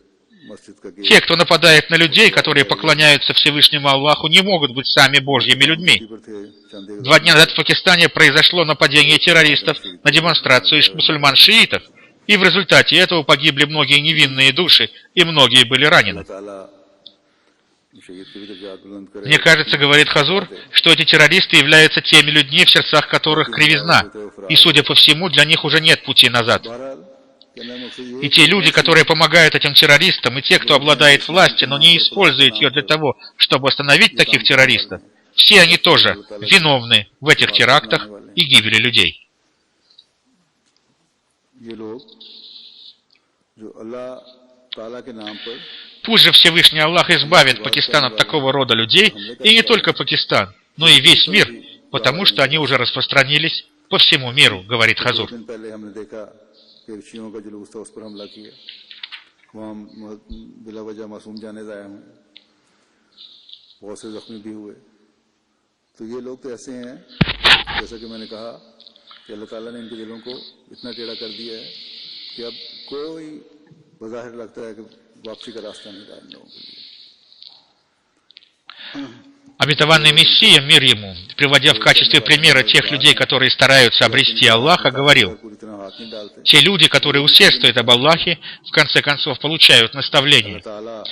मस्जिद का गेट Те, кто нападает на людей, которые поклоняются Всевышнему Аллаху, не могут быть сами Божьими людьми. पर थे चंदे 2 дня назад в Пакистане произошло нападение террористов на демонстрацию мусульман-шиитов, и в результате этого погибли многие невинные души, и многие были ранены. ताला शहीद की भी दर्जात बुलंद करे Мне кажется, говорит Хазур, что эти террористы являются теми людьми, в сердцах которых кривизна, и, судя по всему, для них уже нет пути назад. बहरहाल कहने का मकसद ये И те люди, которые помогают этим террористам, и те, кто обладает властью, но не использует ее для того, чтобы остановить таких террористов, все они тоже виновны в этих терактах и гибели людей. ये लोग जो अल्लाह ताला के नाम पर Пусть же Всевышний Аллах избавит Пакистан от такого рода людей, и не только Пакистан, но и весь мир, потому что они уже распространились по всему миру, говорит Хазур. दिन पहले हमने देखा कि ऋषियों का जुलूस था उस पर हमला किया वहाँ बिला वजह मासूम जाने जाया हुए बहुत से जख्मी भी हुए तो ये लोग तो ऐसे हैं जैसा कि मैंने कहा कि अल्लाह ताला ने इनके दिलों को इतना टेढ़ा कर दिया है कि अब कोई बज़ाहिर लगता है कि वापसी का रास्ता नहीं रहा इन लोगों के लिए Обетованный Мессия, мир ему, приводя в качестве примера тех людей, которые стараются обрести Аллаха, говорил: पूरी तरह हाथ नहीं डालते те люди, которые усердствуют об Аллахе, в конце концов получают наставление. ताला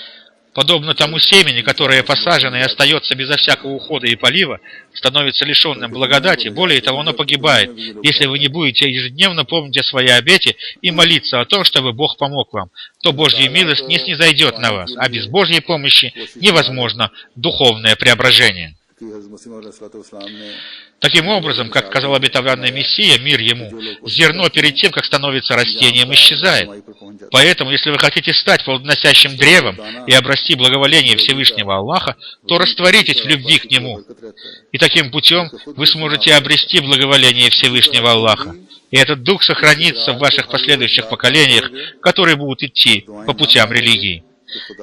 Подобно тому семени, которое посажено и остается безо всякого ухода и полива, становится лишенным благодати, более того, оно погибает, если вы не будете ежедневно помнить о своей обете и молиться о том, чтобы Бог помог вам, то Божья милость не снизойдет на вас, а без Божьей помощи невозможно духовное преображение. कि हज़रत मसीह अलैहिस्सलाम ने Таким образом, как сказал обетованный Мессия, мир ему, зерно перед тем, как становится растением, исчезает. पर पहुंच जाता Поэтому, если вы хотите стать плодоносящим древом и обрасти благоволение Всевышнего Аллаха, то растворитесь в любви к Нему. बरकत रहता है И таким путем вы сможете обрести благоволение Всевышнего Аллаха. И этот дух сохранится в ваших последующих поколениях, которые будут идти по путям религии.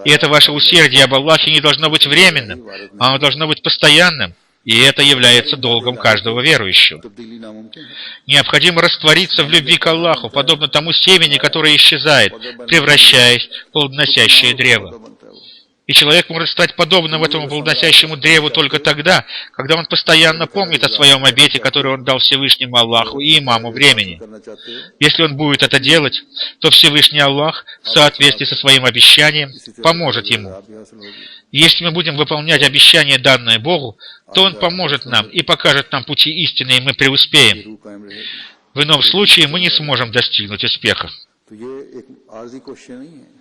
И это ваше усердие об Аллахе не должно быть временным, а оно должно быть постоянным. И это является долгом каждого верующего. तब्दीली नामुमकिन है Необходимо раствориться в любви к Аллаху, подобно тому семени, которое исчезает, превращаясь в плодоносящее древо. बनता है वो И человек может стать подобным этому плодоносящему древу только тогда, когда он постоянно помнит о своем обете, который он дал Всевышнему Аллаху и имаму времени. करना चाहते हो Если он будет это делать, то Всевышний Аллах в соответствии со своим обещанием поможет ему. आप भी हासिल होगी И если мы будем выполнять обещание, данное Богу, то Он поможет нам и покажет нам пути истины, и мы преуспеем. रूह कायम रहेगी В ином случае мы не сможем достигнуть успеха. तो ये एक आर्जी कोशिश नहीं है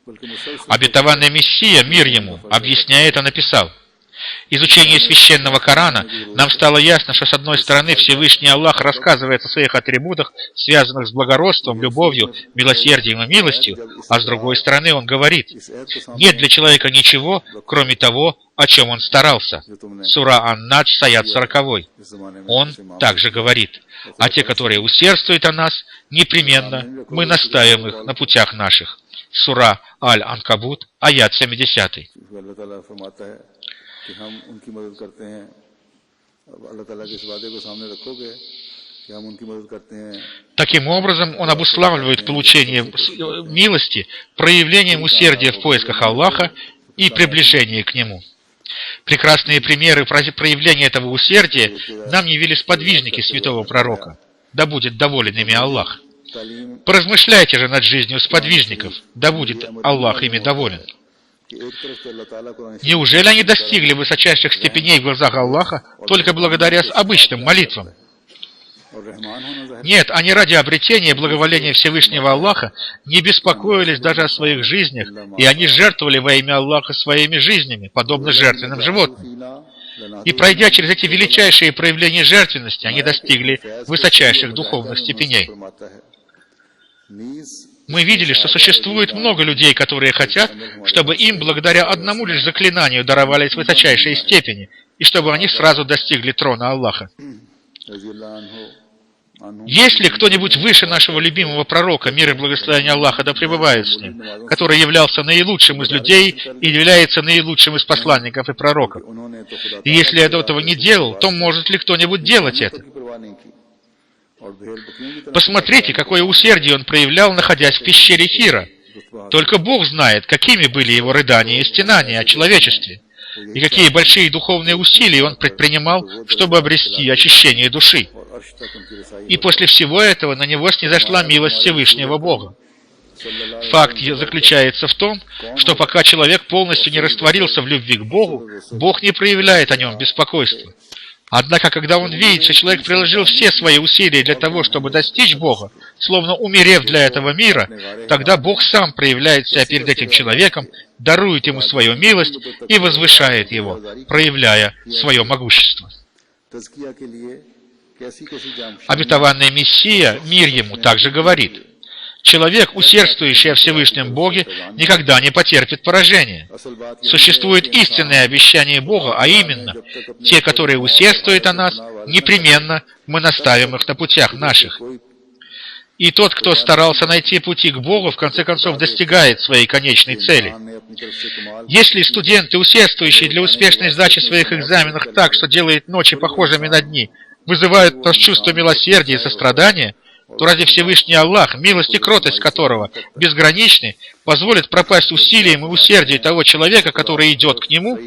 बल्कि मुसलसल Обетованный Мессия, мир ему, объясняя это, написал: изучение священного Корана нам стало ясно, что с одной стороны Всевышний Аллах рассказывает о своих атрибутах, связанных с благородством, любовью, милосердием и милостью, а с другой стороны Он говорит: इस ऐप को सामने нет для человека ничего, кроме того, о чем он старался. जो तुमने Сура Ан-Надж, аят 40. इस जमाने में Он ऐसे मामले также говорит: а те, которые усердствуют о нас, непременно мы наставим их на путях наших. Сура Аль-Анкабут, аят 70. अल्लाह ताला फरमाता है कि हम उनकी मदद करते हैं अब अल्लाह ताला के इस वादे को सामने रखोगे कि हम उनकी मदद करते हैं Таким образом, он обуславливает получение милости проявлением усердия в поисках Аллаха и приближение к Нему. Прекрасные примеры проявления этого усердия нам явили сподвижники святого пророка. Да будет доволен ими Аллах. तालीम Поразмышляйте же над жизнью сподвижников, да будет Аллах ими доволен. कि एक तरफ तो अल्लाह ताला को Неужели они достигли высочайших степеней в глазах Аллаха только благодаря обычным молитвам? और रहमान होना जाहिर Нет, они ради обретения благоволения Всевышнего Аллаха не беспокоились даже о своих жизнях, и они жертвовали во имя Аллаха своими жизнями, подобно жертвенным животным. फीना लना И пройдя через эти величайшие проявления жертвенности, они достигли высочайших духовных степеней. फरमाता है नीज Мы видели, что существует много людей, которые хотят, чтобы им благодаря одному лишь заклинанию даровались высочайшие степени, и чтобы они сразу достигли трона Аллаха. Есть ли кто-нибудь выше нашего любимого пророка, мир и благословение Аллаха да пребывает с ним, который являлся наилучшим из людей и является наилучшим из посланников и пророков? И если я этого не делал, то может ли кто-нибудь делать это? Посмотрите, какое усердие он проявлял, находясь в пещере Хира. Только Бог знает, какими были его рыдания и стенания о человечестве, и какие большие духовные усилия он предпринимал, чтобы обрести очищение души. И после всего этого на него снизошла милость Всевышнего Бога. Факт заключается в том, что пока человек полностью не растворился в любви к Богу, Бог не проявляет о нем беспокойства. Однако, когда он видит, что человек приложил все свои усилия для того, чтобы достичь Бога, словно умерев для этого мира, тогда Бог сам проявляет себя перед этим человеком, дарует ему свою милость и возвышает его, проявляя свое могущество. Обетованный Мессия, мир ему, также говорит: человек, усердствующий о Всевышнем Боге, никогда не потерпит поражения. Существует истинное обещание Бога, а именно, те, которые усердствуют о нас, непременно мы наставим их на путях наших. И тот, кто старался найти пути к Богу, в конце концов достигает своей конечной цели. Если студенты, усердствующие для успешной сдачи своих экзаменов так, что делает ночи похожими на дни, вызывают в нас чувство милосердия и сострадания, то разве Всевышний Аллах, милость и кротость которого безграничны, позволит пропасть усилиям и усердию того человека, который идет к нему?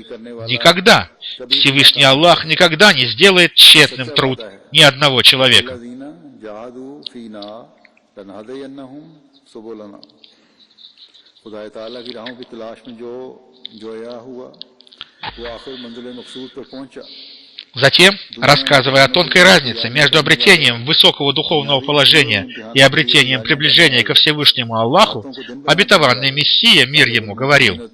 Никогда! Всевышний Аллах никогда не сделает тщетным труд ни одного человека. Затем, рассказывая о тонкой разнице между обретением высокого духовного положения и обретением приближения ко Всевышнему Аллаху, обетованный Мессия, мир ему, говорил: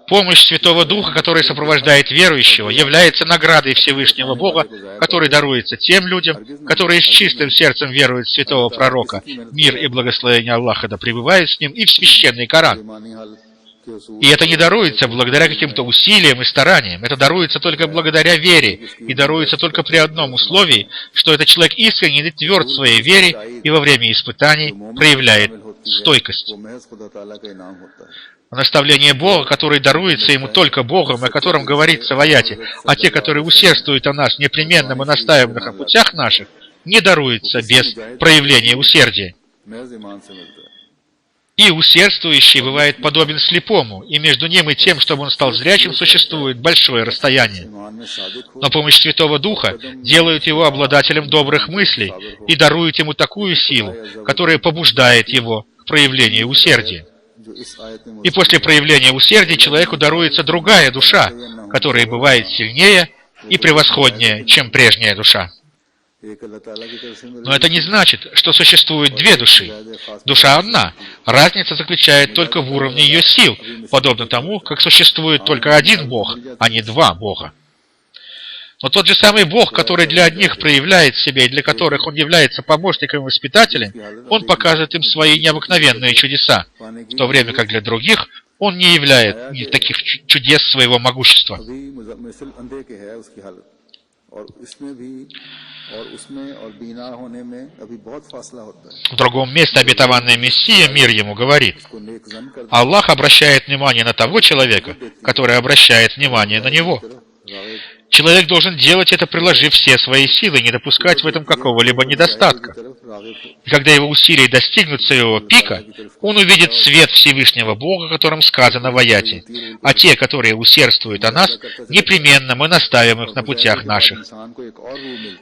помощь Святого Духа, который сопровождает верующего, является наградой Всевышнего Бога, который даруется тем людям, которые с чистым сердцем веруют в Святого Пророка, мир и благословение Аллаха да пребывает с ним, и в Священный Коран. И это не даруется благодаря каким-то усилиям и стараниям. Это даруется только благодаря вере. И даруется только при одном условии, что этот человек искренне и тверд в своей вере и во время испытаний проявляет стойкость. Наставление Бога, которое даруется ему только Богом, о котором говорится в аяте, а те, которые усердствуют о нас, непременно мы наставим их о путях наших, не даруется без проявления усердия. И усердствующий бывает подобен слепому, и между ним и тем, чтобы он стал зрячим, существует большое расстояние. Но помощь Святого Духа делает его обладателем добрых мыслей и дарует ему такую силу, которая побуждает его к проявлению усердия. И после проявления усердия человеку даруется другая душа, которая бывает сильнее и превосходнее, чем прежняя душа. Но это не значит, что существует две души. Душа одна. Разница заключается только в уровне ее сил, подобно тому, как существует только один Бог, а не два Бога. Но тот же самый Бог, который для одних проявляет себя и для которых Он является помощником и воспитателем, Он показывает им свои необыкновенные чудеса, в то время как для других Он не являет таких чудес своего могущества. В другом месте обетованный Мессия, мир ему, говорит: Аллах обращает внимание на того человека, который обращает внимание на него. Человек должен делать это, приложив все свои силы, не допускать в этом какого-либо недостатка. И когда его усилия достигнут своего пика, он увидит свет Всевышнего Бога, о котором сказано в аяте: а те, которые усердствуют о нас, непременно мы наставим их на путях наших.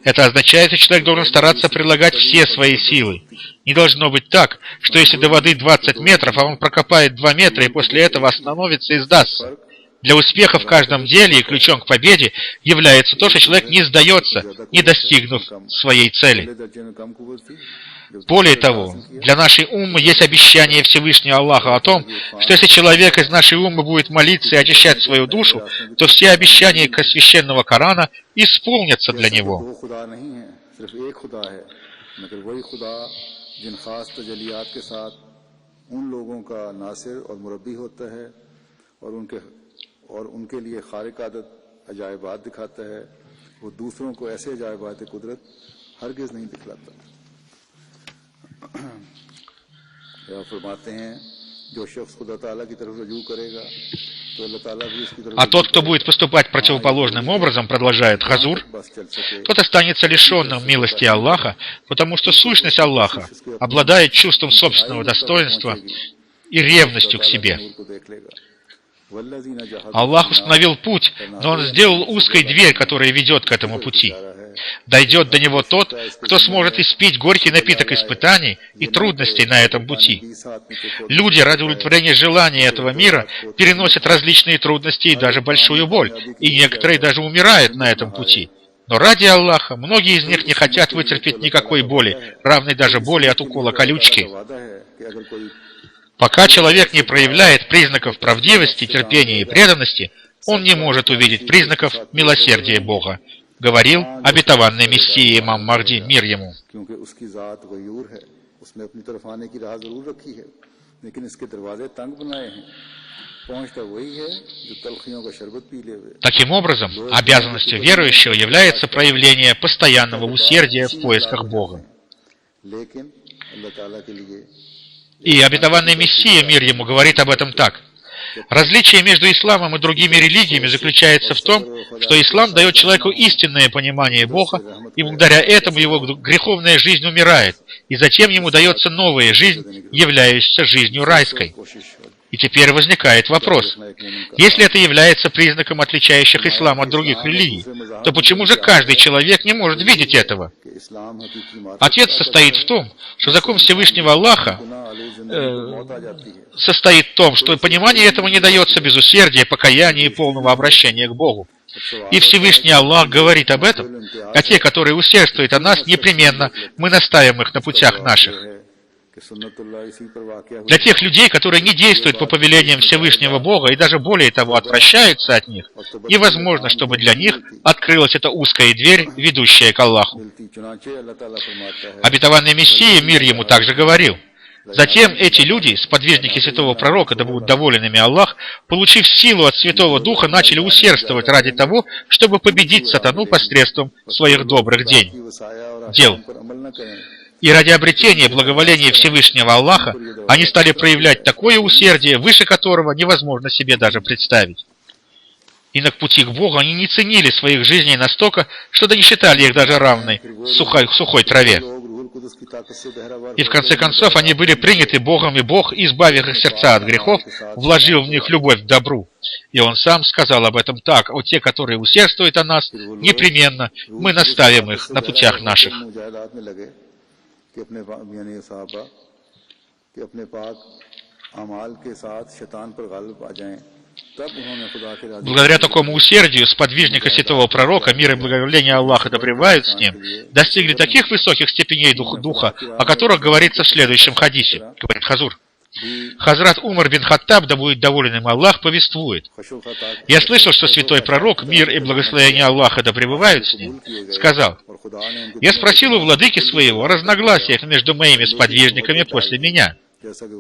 Это означает, что человек должен стараться прилагать все свои силы. Не должно быть так, что если до воды 20 метров, а он прокопает 2 метра и после этого остановится и сдастся. Для успеха в каждом деле и ключом к победе является то, что человек не сдается, не достигнув своей цели. Более того, для нашей уммы есть обещание Всевышнего Аллаха о том, что если человек из нашей уммы будет молиться и очищать свою душу, то все обещания священного Корана исполнятся для него. और उनके लिए खारिक आदत अजायबात दिखाता है, वो दूसरों को ऐसे अजायबात कुदरत हरगिज नहीं दिखलाता। या फरमाते हैं जो शख्स खुदा ताला की तरफ रुजू करेगा तो अल्लाह ताला भी उसकी तरफ। А тот, кто будет поступать противоположным образом, продолжает Хазур, тот останется лишенным милости Аллаха, потому что сущность Аллаха обладает чувством собственного достоинства и ревностью к себе. Аллах установил путь, но Он сделал узкой дверь, которая ведет к этому пути. Дойдет до него тот, кто сможет испить горький напиток испытаний и трудностей на этом пути. Люди ради удовлетворения желаний этого мира переносят различные трудности и даже большую боль, и некоторые даже умирают на этом пути. Но ради Аллаха многие из них не хотят вытерпеть никакой боли, равной даже боли от укола колючки. Пока человек не проявляет признаков правдивости, терпения и преданности, он не может увидеть признаков милосердия Бога, говорил обетованный Мессия имам Махди, мир ему. Таким образом, обязанностью верующего является проявление постоянного усердия в поисках Бога. И обетованный Мессия, мир ему, говорит об этом так. Различие между исламом и другими религиями заключается в том, что ислам дает человеку истинное понимание Бога, и благодаря этому его греховная жизнь умирает, и затем ему дается новая жизнь, являющаяся жизнью райской. И теперь возникает вопрос, если это является признаком, отличающих ислам от других религий, то почему же каждый человек не может видеть этого? Ответ состоит в том, что закон Всевышнего Аллаха состоит в том, что понимание этого не дается без усердия, покаяния и полного обращения к Богу. И Всевышний Аллах говорит об этом, а те, которые усердствуют о нас, непременно мы наставим их на путях наших. Для тех людей, которые не действуют по повелениям Всевышнего Бога и даже более того отвращаются от них, невозможно, чтобы для них открылась эта узкая дверь, ведущая к Аллаху. Обетованный Мессия, мир ему, также говорил: затем эти люди, сподвижники святого пророка, да будут доволен ими Аллах, получив силу от Святого Духа, начали усердствовать ради того, чтобы победить сатану посредством своих добрых дел. И ради обретения благоволения Всевышнего Аллаха они стали проявлять такое усердие, выше которого невозможно себе даже представить. И на пути к Богу они не ценили своих жизней настолько, что не считали их даже равной сухой траве. И в конце концов они были приняты Богом, и Бог, избавив их сердца от грехов, вложил в них любовь к добру. И Он сам сказал об этом так: «О те, которые усердствуют о нас, непременно мы наставим их на путях наших». Благодаря такому усердию сподвижника святого пророка, мир и благоволение Аллаха да пребывают с ним, достигли таких высоких степеней духа, о которых говорится в следующем хадисе, говорит Хазур. Хазрат Умар бин Хаттаб, да будет доволен им Аллах, повествует: «Я слышал, что святой пророк, мир и благословение Аллаха да пребывают с ним, сказал: я спросил у владыки своего о разногласиях между моими сподвижниками после меня.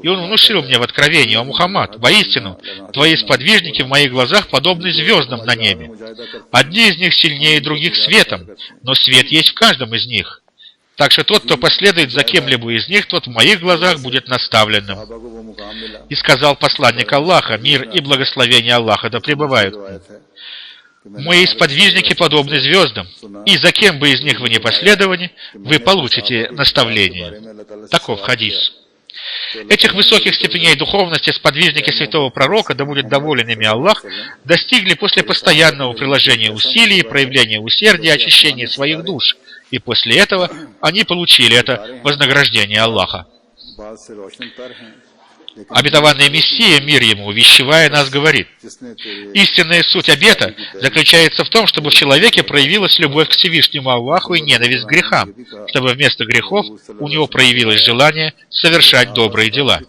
И он внушил мне в откровении: о Мухаммад, воистину, твои сподвижники в моих глазах подобны звездам на небе. Одни из них сильнее других светом, но свет есть в каждом из них. Так что тот, кто последует за кем-либо из них, тот в моих глазах будет наставленным». И сказал посланник Аллаха, мир и благословение Аллаха да пребывают: «Мои сподвижники подобны звездам, и за кем бы из них вы ни последовали, вы получите наставление». Таков хадис. Этих высоких степеней духовности сподвижники святого пророка, да будет доволен ими Аллах, достигли после постоянного приложения усилий, проявления усердия, очищения своих душ, и после этого они получили это вознаграждение Аллаха. Обетованный Мессия, мир ему, увещевая нас, говорит: истинная суть обета заключается в том, чтобы в человеке проявилась любовь к Всевышнему Аллаху и ненависть к грехам, чтобы вместо грехов у него проявилось желание совершать добрые дела.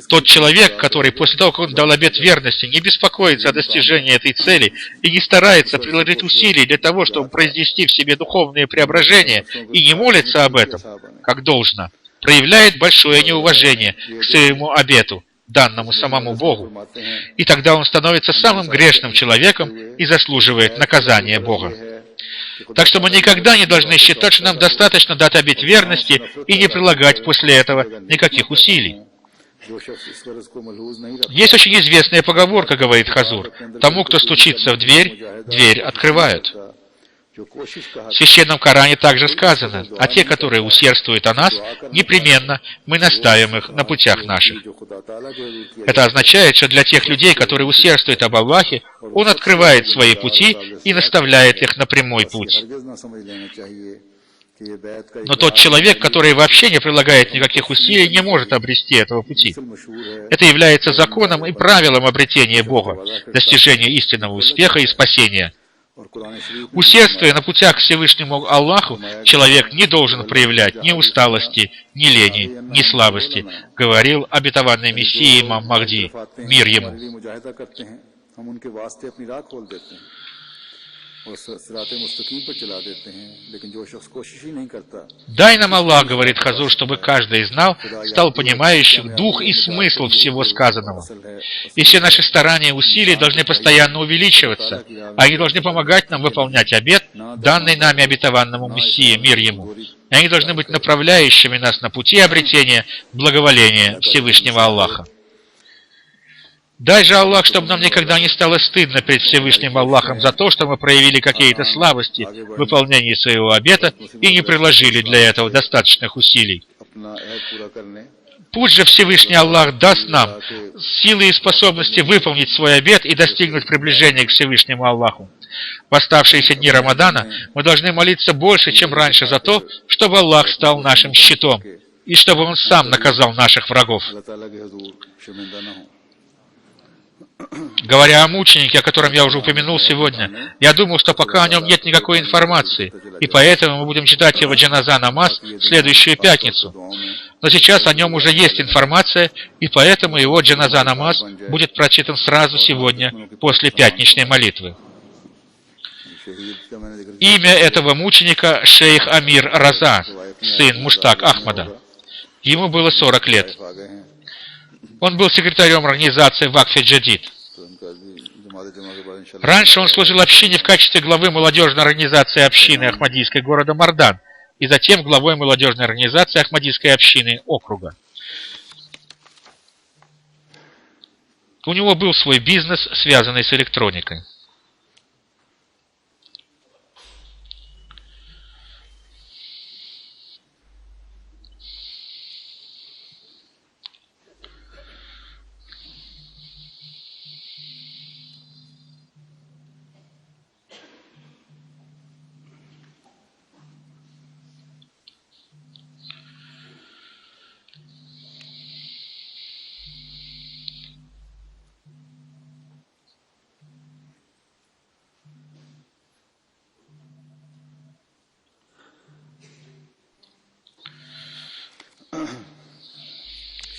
Тот человек, который после того, как он дал обет верности, не беспокоится о достижении этой цели и не старается приложить усилий для того, чтобы произвести в себе духовные преображения, и не молится об этом, как должно, проявляет большое неуважение к своему обету, данному самому Богу. И тогда он становится самым грешным человеком и заслуживает наказания Бога. Так что мы никогда не должны считать, что нам достаточно дать обет верности и не прилагать после этого никаких усилий. Есть очень известная поговорка, говорит Хазур: тому, кто стучится в дверь, дверь открывают. В Священном Коране также сказано: а те, которые усердствуют о нас, непременно мы наставим их на путях наших. Это означает, что для тех людей, которые усердствуют об Аллахе, Он открывает свои пути и наставляет их на прямой путь. Но тот человек, который вообще не прилагает никаких усилий, не может обрести этого пути. Это является законом и правилом обретения Бога, достижения истинного успеха и спасения. Усердствуя на путях к Всевышнему Аллаху, человек не должен проявлять ни усталости, ни лени, ни слабости, говорил обетованный Мессия имам Махди, мир ему. Дай нам Аллах, говорит Хазур, чтобы каждый из нас стал понимающим дух и смысл всего сказанного. И все наши старания и усилия должны постоянно увеличиваться, а они должны помогать нам выполнять обет, данный нами обетованному Мессии, мир ему. И они должны быть направляющими нас на пути обретения благоволения Всевышнего Аллаха. Дай же Аллах, чтобы нам никогда не стало стыдно перед Всевышним Аллахом за то, что мы проявили какие-то слабости в выполнении своего обета и не приложили для этого достаточных усилий. Пусть же Всевышний Аллах даст нам силы и способности выполнить свой обет и достигнуть приближения к Всевышнему Аллаху. В оставшиеся дни Рамадана мы должны молиться больше, чем раньше, за то, чтобы Аллах стал нашим щитом и чтобы Он сам наказал наших врагов. Говоря о мученике, о котором я уже упомянул сегодня, я думал, что пока о нем нет никакой информации, и поэтому мы будем читать его джаназа намаз в следующую пятницу. Но сейчас о нем уже есть информация, и поэтому его джаназа намаз будет прочитан сразу сегодня, после пятничной молитвы. Имя этого мученика — шейх Амир Раза, сын Муштак Ахмада. Ему было 40 лет. Он был секретарем организации Вакфе Джадид. Раньше он служил общине в качестве главы молодежной организации общины Ахмадийской города Мардан и затем главой молодежной организации Ахмадийской общины округа. У него был свой бизнес, связанный с электроникой.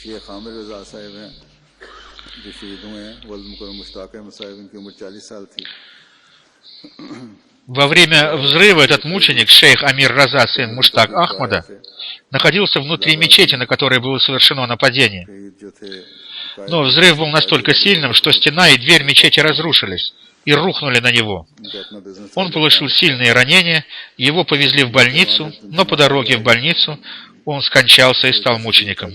शेख आमिर रजा साहब हैं जो शहीद हुए हैं वल्द मुकर्रम मुश्ताक अहमद साहब, इनकी उम्र 40 साल थी. Во время взрыва этот мученик, шейх Амир Раза, сын Муштак Ахмада, находился внутри мечети, на которой было совершено нападение. Но взрыв был настолько сильным, что стена и дверь мечети разрушились и рухнули на него. Он получил сильные ранения, его повезли в больницу, но по дороге в больницу он скончался и стал мучеником.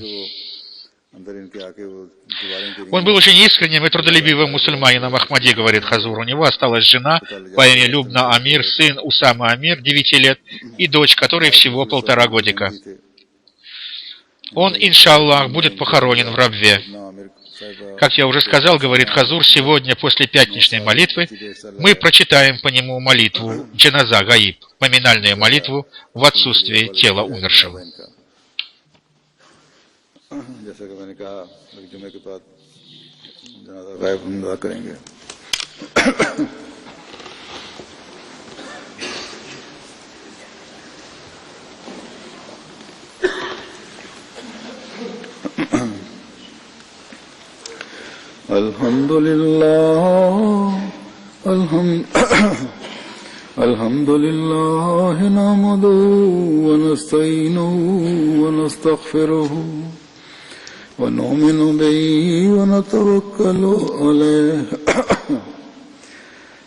Он был очень искренним и трудолюбивым мусульманином Ахмади, говорит Хазур. У него осталась жена по имени Любна Амир, сын Усама Амир, 9 лет, и дочь, которой всего 1,5 годика. Он, иншаллах, будет похоронен в Рабве. Как я уже сказал, говорит Хазур, сегодня после пятничной молитвы мы прочитаем по нему молитву Джаназа Гаиб, поминальную молитву в отсутствие тела умершего. जैसा कि मैंने कहा जुमे के बाद जनाज़ा गायब हम दुआ करेंगे. अल्हम्दुलिल्लाह नहमदुहु व नस्तईनुहु व नस्तगफिरुहु ونؤمن به ونتوكل عليه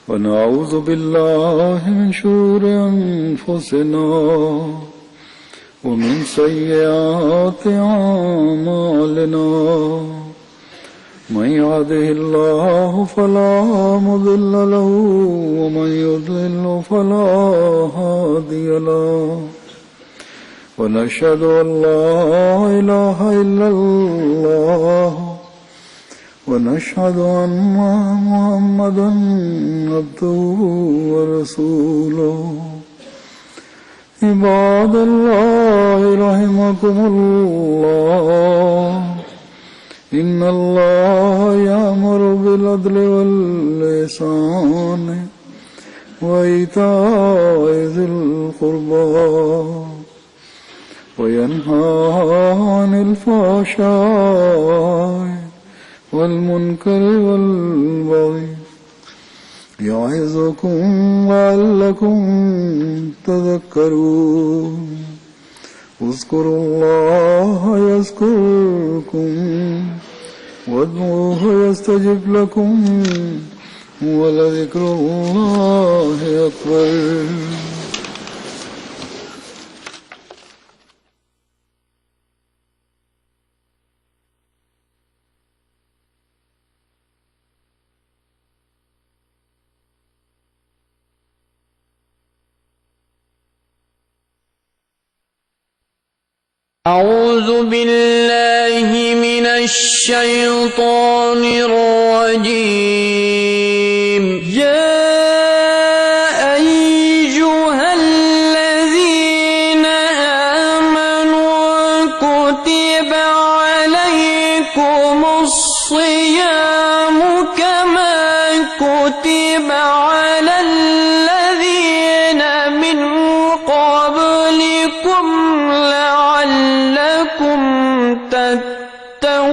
ونعوذ بالله من شرور أنفسنا ومن سيئات أعمالنا من يهده الله فلا مضل له ومن يضلل فلا هادي له ونشهد أن لا إله إلا الله ونشهد أن محمدا عبده ورسوله عباد الله رحمكم الله إن الله يأمر بالعدل والإحسان وإيتاء ذي القربى وينهى عن الفحشاء والمنكر والبغي يعظكم لعلكم تذكرون اذكروا الله يذكركم وادعوه يستجب لكم ولذكر الله أكبر. أعوذ بالله من الشيطان الرجيم. يا أيها الذين آمنوا كتب عليكم الصيام كما كتب على الذين من قبلكم لعلكم تتقون.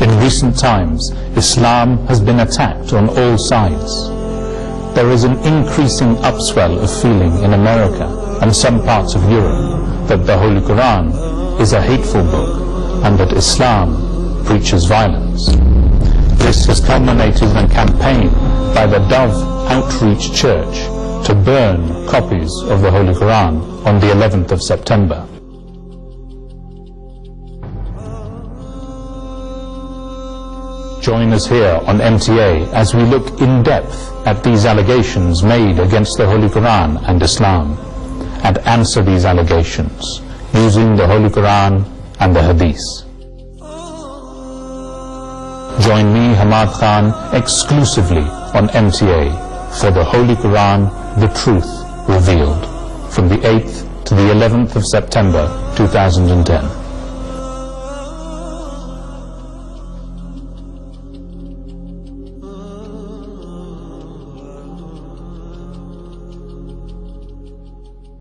In recent times, Islam has been attacked on all sides. There is an increasing upswell of feeling in America and some parts of Europe that the Holy Quran is a hateful book and that Islam preaches violence. This has culminated in a campaign by the Dove Outreach Church to burn copies of the Holy Quran on the 11th of September. Join us here on MTA as we look in depth at these allegations made against the Holy Quran and Islam and answer these allegations using the Holy Quran and the Hadith. Join me, Hamad Khan, exclusively on MTA for the Holy Quran, the Truth Revealed, from the 8th to the 11th of September 2010.